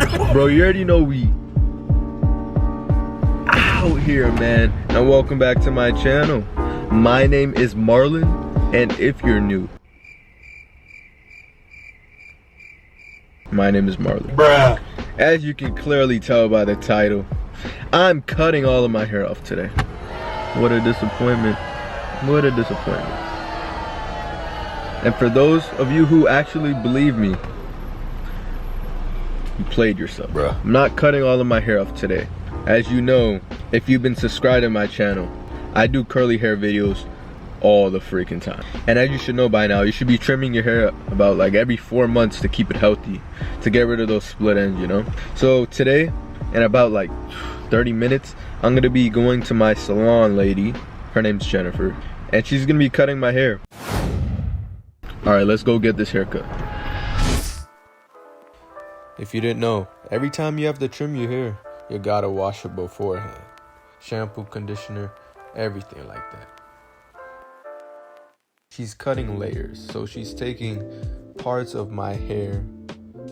Bro, you already know we out here, man. And welcome back to my channel. My name is Marlon, and if you're new, my name is Marlon. Bruh. As you can clearly tell by the title, I'm cutting all of my hair off today. What a disappointment. What a disappointment. And for those of you who actually believe me, you played yourself. Bruh. I'm not cutting all of my hair off today. As you know, if you've been subscribed to my channel, I do curly hair videos all the freaking time. And as you should know by now, you should be trimming your hair about like every 4 months to keep it healthy, to get rid of those split ends, you know? So today, in about like 30 minutes, I'm gonna be going to my salon lady. Her name's Jennifer, and she's gonna be cutting my hair. All right, let's go get this haircut. If you didn't know, every time you have to trim your hair, you gotta wash it beforehand. Shampoo, conditioner, everything like that. She's cutting layers, so she's taking parts of my hair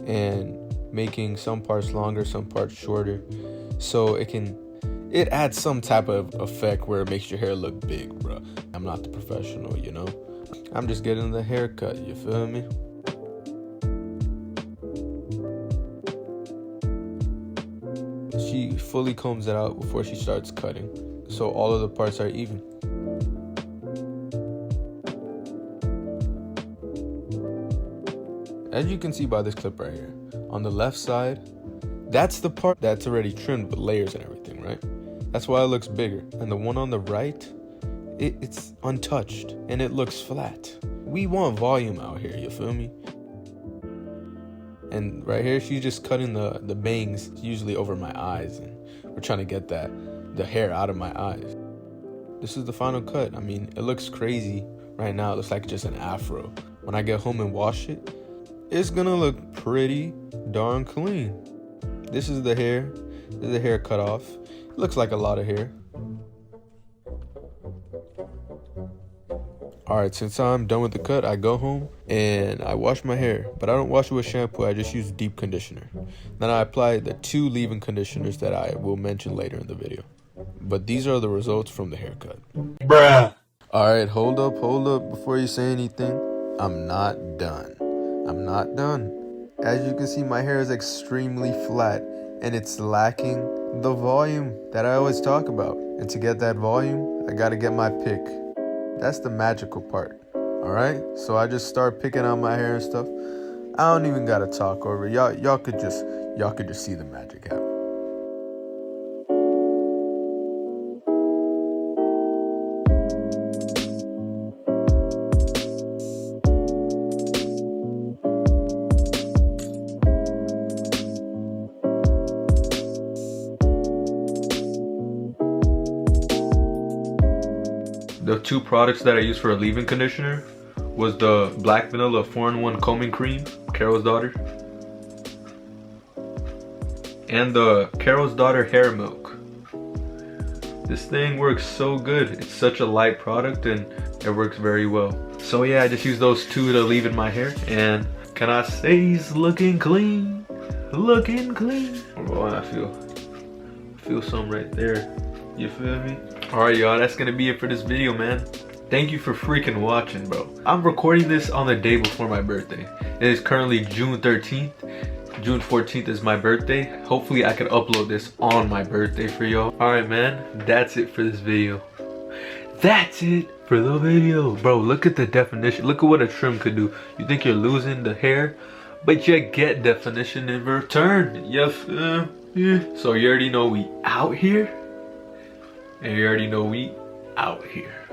and making some parts longer, some parts shorter, so it adds some type of effect where it makes your hair look big, bro. I'm not the professional, you know? I'm just getting the haircut, you feel me? She fully combs it out before she starts cutting, so all of the parts are even. As you can see by this clip right here, on the left side, that's the part that's already trimmed with layers and everything, right? That's why it looks bigger. And the one on the right, it's untouched and it looks flat. We want volume out here, you feel me? And right here, she's just cutting the bangs, usually over my eyes, and we're trying to get the hair out of my eyes. This is the final cut. I mean, it looks crazy right now. It looks like just an afro. When I get home and wash it, it's gonna look pretty darn clean. This is the hair. This is the hair cut off. It looks like a lot of hair. Alright, since I'm done with the cut, I go home and I wash my hair. But I don't wash it with shampoo, I just use deep conditioner. Then I apply the 2 leave-in conditioners that I will mention later in the video. But these are the results from the haircut. Bruh. Alright, hold up before you say anything. I'm not done. I'm not done. As you can see, my hair is extremely flat and it's lacking the volume that I always talk about. And to get that volume, I gotta get my pick. That's the magical part. Alright? So I just start picking out my hair and stuff. I don't even gotta talk over it. Y'all could just see the magic happen. The 2 products that I used for a leave-in conditioner was the Black Vanilla 4-in-1 Combing Cream, Carol's Daughter, and the Carol's Daughter Hair Milk. This thing works so good. It's such a light product and it works very well. So yeah, I just used those 2 to leave in my hair, and can I say he's looking clean? Looking clean. Oh, I feel some right there. You feel me? Alright y'all, that's gonna be it for this video, man. Thank you for freaking watching, bro. I'm recording this on the day before my birthday. It is currently June 13th. June 14th is my birthday. Hopefully I can upload this on my birthday for y'all. Alright man, that's it for this video. That's it for the video. Bro, look at the definition. Look at what a trim could do. You think you're losing the hair, but you get definition in return. Yeah. So you already know we out here. And you already know we out here.